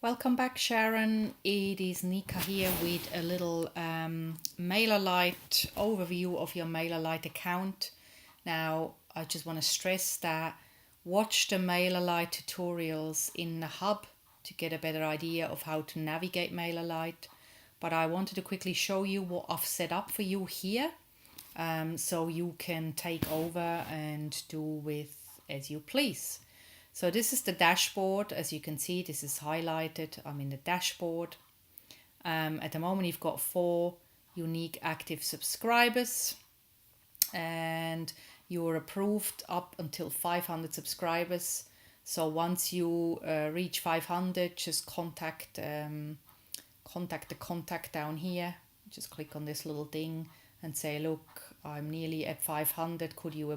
Welcome back, Sharon. It is Nika here with a little MailerLite overview of your MailerLite account. Now, I just want to stress that watch the MailerLite tutorials in the hub to get a better idea of how to navigate MailerLite. But I wanted to quickly show you what I've set up for you here, so you can take over and do with as you please. So this is the dashboard. As you can see, this is highlighted. I'm in the dashboard. At the moment, you've got 4 unique active subscribers, and you're approved up until 500 subscribers. So once you reach 500, just contact the contact down here. Just click on this little thing and say, look, I'm nearly at 500. Could you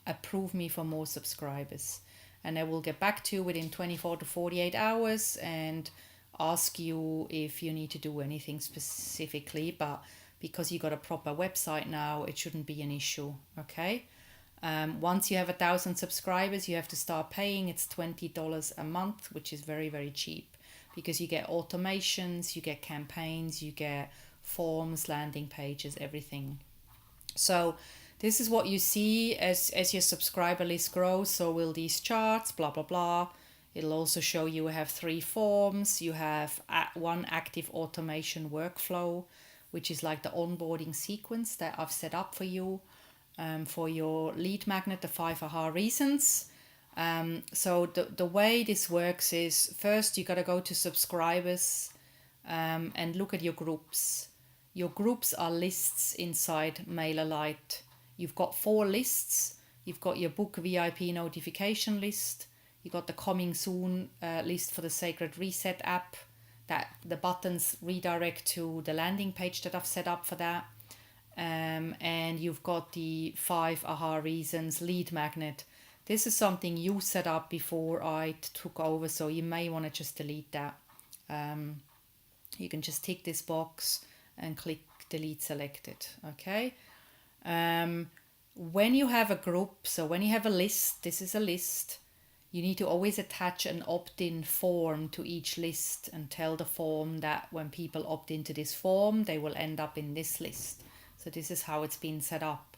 approve me for more subscribers? And I will get back to you within 24 to 48 hours and ask you if you need to do anything specifically. But because you got a proper website now, it shouldn't be an issue. Okay. Once you have 1,000 subscribers, you have to start paying. It's $20 a month, which is very, very cheap, because you get automations, you get campaigns, you get forms, landing pages, everything. So this is what you see as your subscriber list grows. So will these charts, blah, blah, blah. It'll also show you have 3 forms. You have 1 active automation workflow, which is like the onboarding sequence that I've set up for you for your lead magnet, the 5 aha reasons. So the way this works is, first you got to go to subscribers and look at your groups. Your groups are lists inside MailerLite. You've got 4 lists. You've got your book VIP notification list. You've got the coming soon list for the Sacred Reset app, that the buttons redirect to the landing page that I've set up for that. And you've got the 5 aha reasons lead magnet. This is something you set up before I took over, so you may want to just delete that. You can just tick this box and click delete selected. Okay. When you have a group, so when you have a list, this is a list, you need to always attach an opt-in form to each list and tell the form that when people opt into this form, they will end up in this list. So this is how it's been set up.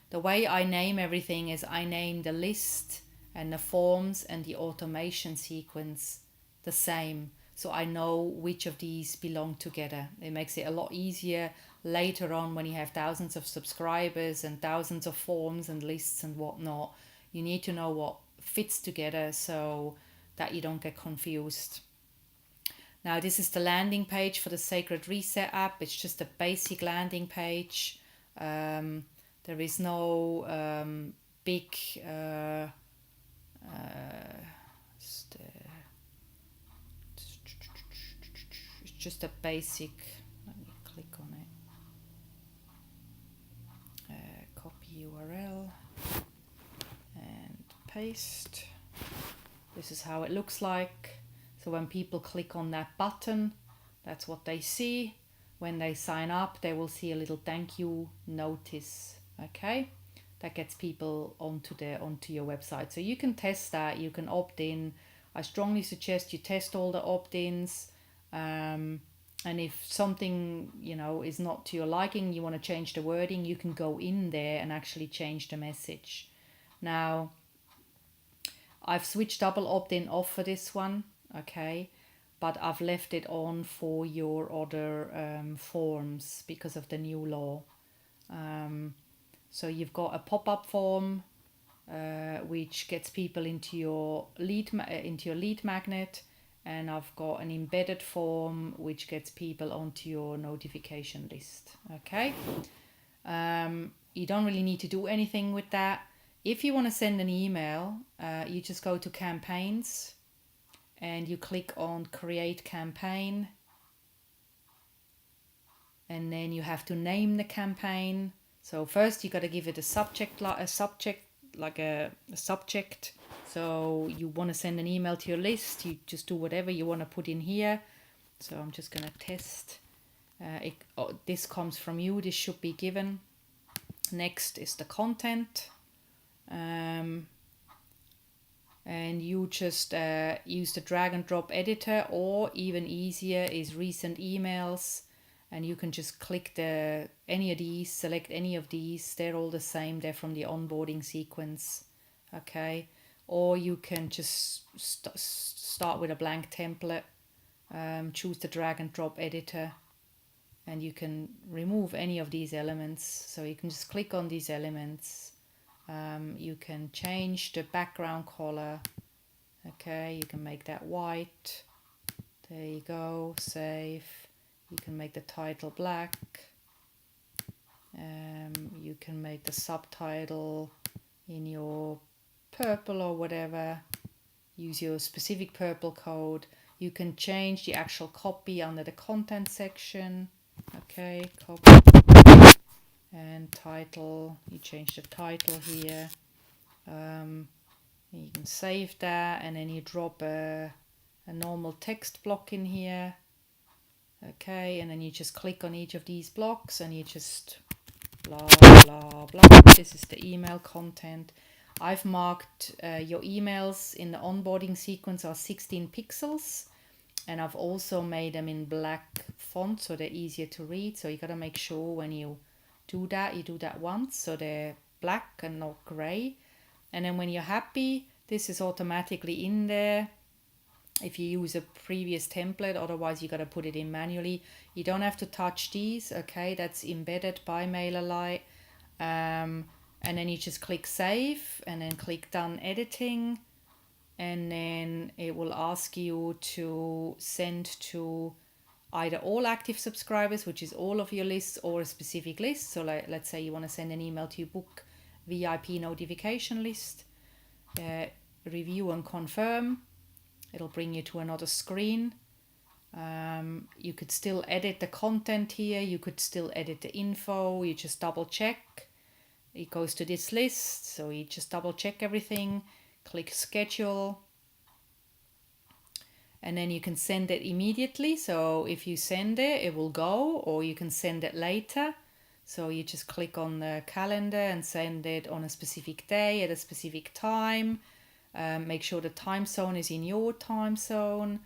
The way I name everything is I name the list and the forms and the automation sequence the same. So I know which of these belong together. It makes it a lot easier later on when you have thousands of subscribers and thousands of forms and lists and whatnot. You need to know what fits together so that you don't get confused. Now this is the landing page for the Sacred Reset app. It's just a basic landing page. There is no big it's just a basic, let me click on it, copy URL and paste. This is how it looks like. So when people click on that button, that's what they see. When they sign up, they will see a little thank you notice. Okay, that gets people onto your website. So you can test that. You can opt in. I strongly suggest you test all the opt-ins. And if something is not to your liking, you want to change the wording, you can go in there and actually change the message. Now, I've switched double opt-in off for this one. Okay, but I've left it on for your other forms because of the new law. So you've got a pop-up form which gets people into your lead magnet, and I've got an embedded form which gets people onto your notification list. Okay, you don't really need to do anything with that. If you want to send an email, you just go to campaigns and you click on create campaign, and then you have to name the campaign. So first you got to give it a subject. So you want to send an email to your list, you just do whatever you want to put in here. So I'm just going to test. This comes from you, this should be given. Next is the content. and you just use the drag and drop editor, or even easier is recent emails, and you can just click any of these, select any of these. They're all the same, they're from the onboarding sequence. Okay, or you can just start with a blank template, choose the drag and drop editor, and you can remove any of these elements. So you can just click on these elements. You can change the background color. Okay, you can make that white. There you go, save. You can make the title black. You can make the subtitle in your purple or whatever. Use your specific purple code. You can change the actual copy under the content section. Okay, copy and title. You change the title here. You can save that, and then you drop a normal text block in here. Okay, and then you just click on each of these blocks and you just blah blah blah. This is the email content. I've marked your emails in the onboarding sequence are 16 pixels, and I've also made them in black font so they're easier to read. So you got to make sure when you do that once so they're black and not gray. And then when you're happy, this is automatically in there if you use a previous template. Otherwise you got to put it in manually. You don't have to touch these. Okay, that's embedded by MailerLite. And then you just click save and then click done editing, and then it will ask you to send to either all active subscribers, which is all of your lists, or a specific list. So let's say you want to send an email to your book VIP notification list. Review and confirm. It'll bring you to another screen. You could still edit the content here. You could still edit the info. You just double check. It goes to this list. So you just double check everything. Click schedule. And then you can send it immediately. So if you send it, it will go, or you can send it later. So you just click on the calendar and send it on a specific day at a specific time. Make sure the time zone is in your time zone.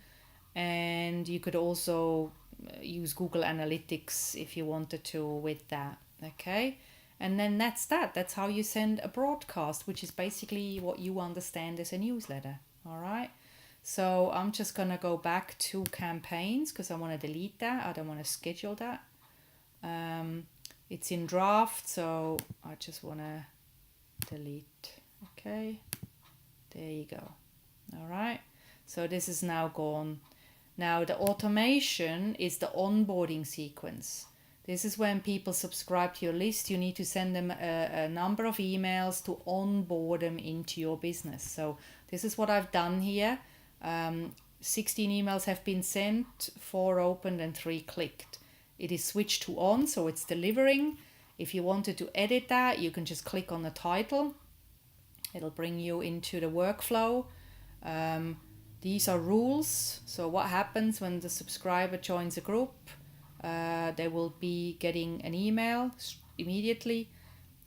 And you could also use Google Analytics if you wanted to with that. Okay. And then that's that. That's how you send a broadcast, which is basically what you understand as a newsletter. All right. So I'm just going to go back to campaigns because I want to delete that. I don't want to schedule that. It's in draft, so I just want to delete. Okay. There you go. All right. So this is now gone. Now the automation is the onboarding sequence. This is when people subscribe to your list. You need to send them a number of emails to onboard them into your business. So this is what I've done here. 16 emails have been sent, 4 opened and 3 clicked. It is switched to on, so it's delivering. If you wanted to edit that, you can just click on the title. It'll bring you into the workflow. These are rules. So what happens when the subscriber joins a group? They will be getting an email immediately.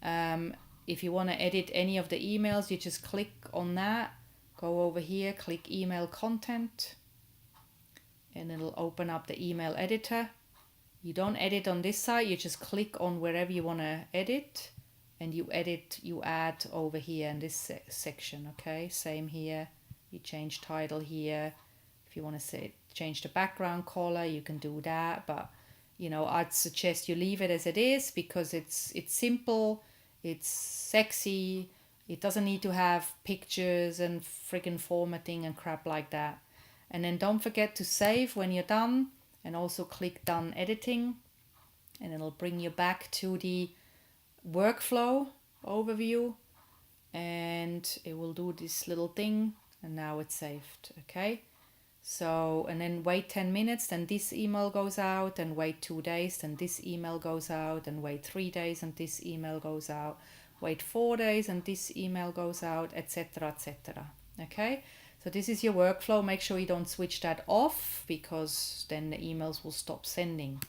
If you want to edit any of the emails, you just click on that. Go over here, click email content, and it'll open up the email editor. You don't edit on this side, you just click on wherever you want to edit, and you add over here in this section. Okay, same here. You change title here. If you want to change the background color, you can do that, but I'd suggest you leave it as it is because it's simple, it's sexy. It doesn't need to have pictures and friggin' formatting and crap like that. And then don't forget to save when you're done, and also click done editing, and it'll bring you back to the workflow overview, and it will do this little thing, and now it's saved. Okay. So, and then wait 10 minutes, then this email goes out, and wait 2 days, then this email goes out, and wait 3 days, and this email goes out. Wait 4 days and this email goes out, etc., etc. Okay, so this is your workflow. Make sure you don't switch that off because then the emails will stop sending.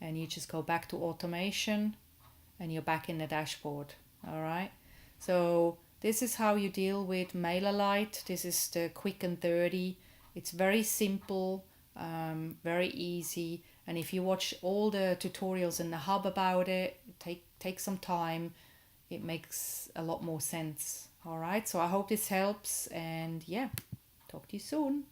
And you just go back to automation and you're back in the dashboard. All right, so this is how you deal with MailerLite. This is the quick and dirty. It's very simple, very easy. And if you watch all the tutorials in the hub about it, take some time. It makes a lot more sense. All right. So I hope this helps. And yeah, talk to you soon.